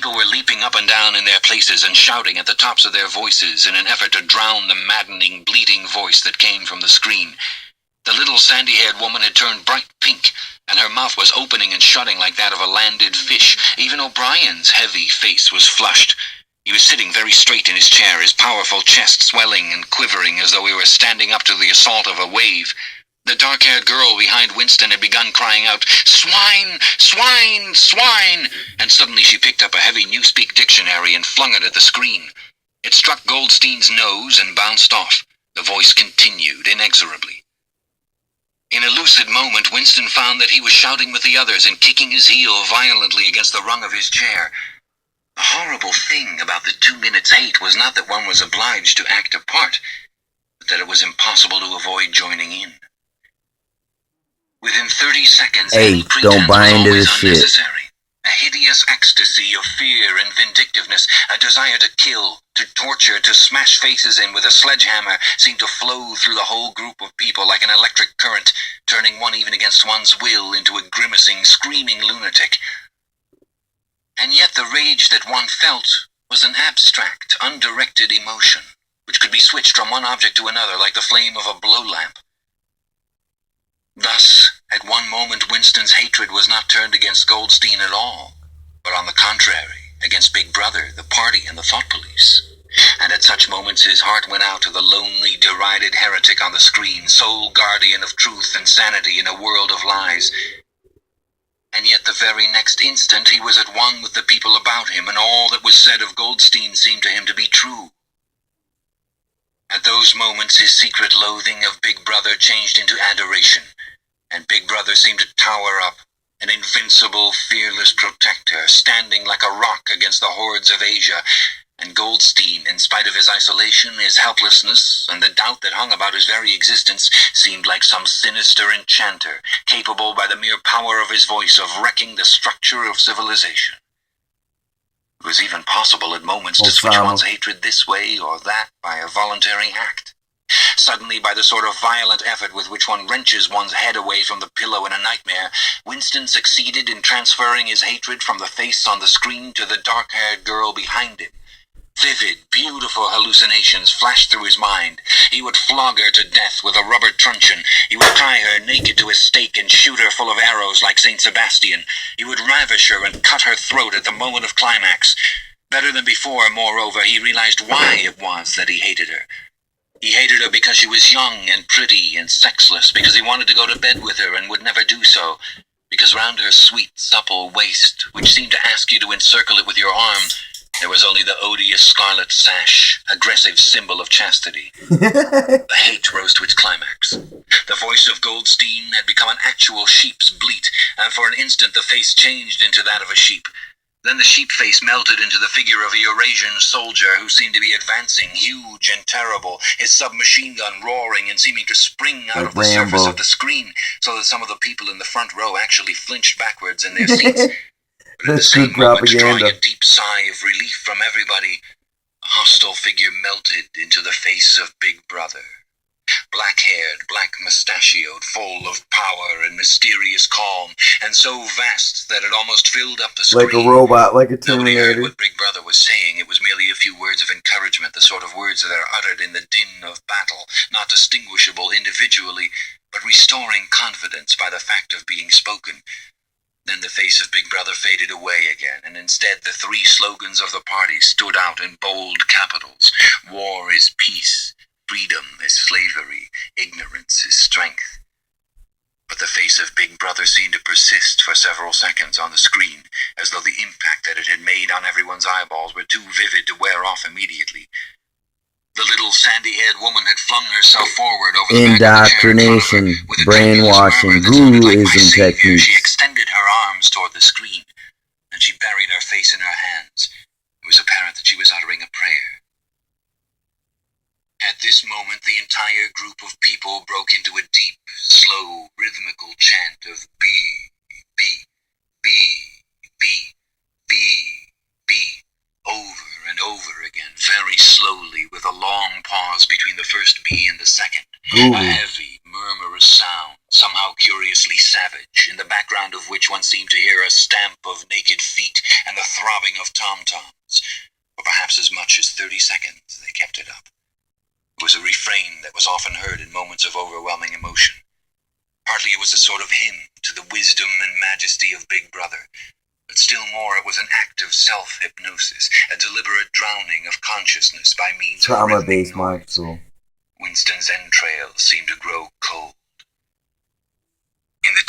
People were leaping up and down in their places and shouting at the tops of their voices in an effort to drown the maddening, bleating voice that came from the screen. The little sandy-haired woman had turned bright pink, and her mouth was opening and shutting like that of a landed fish. Even O'Brien's heavy face was flushed. He was sitting very straight in his chair, his powerful chest swelling and quivering as though he were standing up to the assault of a wave. The dark-haired girl behind Winston had begun crying out, "Swine! Swine! Swine!" And suddenly she picked up a heavy Newspeak dictionary and flung it at the screen. It struck Goldstein's nose and bounced off. The voice continued inexorably. In a lucid moment, Winston found that he was shouting with the others and kicking his heel violently against the rung of his chair. The horrible thing about the 2 minutes hate was not that one was obliged to act a part, but that it was impossible to avoid joining in. Within 30 seconds, any pretense was always unnecessary. A hideous ecstasy of fear and vindictiveness, a desire to kill, to torture, to smash faces in with a sledgehammer seemed to flow through the whole group of people like an electric current, turning one even against one's will into a grimacing, screaming lunatic. And yet the rage that one felt was an abstract, undirected emotion, which could be switched from one object to another like the flame of a blow lamp. Thus, at one moment Winston's hatred was not turned against Goldstein at all, but on the contrary, against Big Brother, the party, and the thought police. And at such moments his heart went out to the lonely, derided heretic on the screen, sole guardian of truth and sanity in a world of lies. And yet the very next instant he was at one with the people about him, and all that was said of Goldstein seemed to him to be true. At those moments his secret loathing of Big Brother changed into adoration, and Big Brother seemed to tower up, an invincible, fearless protector, standing like a rock against the hordes of Asia, and Goldstein, in spite of his isolation, his helplessness, and the doubt that hung about his very existence, seemed like some sinister enchanter, capable by the mere power of his voice of wrecking the structure of civilization. It was even possible at moments to switch one's hatred this way or that by a voluntary act. Suddenly, by the sort of violent effort with which one wrenches one's head away from the pillow in a nightmare, Winston succeeded in transferring his hatred from the face on the screen to the dark-haired girl behind him. Vivid, beautiful hallucinations flashed through his mind. He would flog her to death with a rubber truncheon. He would tie her naked to a stake and shoot her full of arrows like St. Sebastian. He would ravish her and cut her throat at the moment of climax. Better than before, moreover, he realized why it was that he hated her. He hated her because she was young and pretty and sexless, because he wanted to go to bed with her and would never do so, because round her sweet, supple waist, which seemed to ask you to encircle it with your arm, there was only the odious scarlet sash, aggressive symbol of chastity. The hate rose to its climax. The voice of Goldstein had become an actual sheep's bleat, and for an instant the face changed into that of a sheep. Then the sheep face melted into the figure of a Eurasian soldier who seemed to be advancing, huge and terrible, his submachine gun roaring and seeming to spring out of the surface of the screen, so that some of the people in the front row actually flinched backwards in their seats. But at the same moment, drawing a deep sigh of relief from everybody, a hostile figure melted into the face of Big Brother. Black-haired, black-mustachioed, full of power and mysterious calm, and so vast that it almost filled up the screen. Like a robot, like a Terminator. Nobody heard what Big Brother was saying. It was merely a few words of encouragement, the sort of words that are uttered in the din of battle, not distinguishable individually, but restoring confidence by the fact of being spoken. Then the face of Big Brother faded away again, and instead the three slogans of the party stood out in bold capitals. War is peace. Freedom is slavery, ignorance is strength. But the face of Big Brother seemed to persist for several seconds on the screen, as though the impact that it had made on everyone's eyeballs were too vivid to wear off immediately. The little sandy-haired woman had flung herself forward over the indoctrination, brainwashing, guruism techniques. She extended her arms toward the screen, and she buried her face in her hands. It was apparent that she was uttering a prayer. At this moment, the entire group of people broke into a deep, slow, rhythmical chant of B, B, B, B, B, B, over and over again, very slowly, with a long pause between the first B and the second. A heavy, murmurous sound, somehow curiously savage, in the background of which one seemed to hear a stamp of naked feet and the throbbing of tom-toms. For perhaps as much as 30 seconds they kept it up. It was a refrain that was often heard in moments of overwhelming emotion. Partly it was a sort of hymn to the wisdom and majesty of Big Brother, but still more it was an act of self-hypnosis, a deliberate drowning of consciousness by means of trauma-based mind control. Winston's entrails seemed to grow cold. In the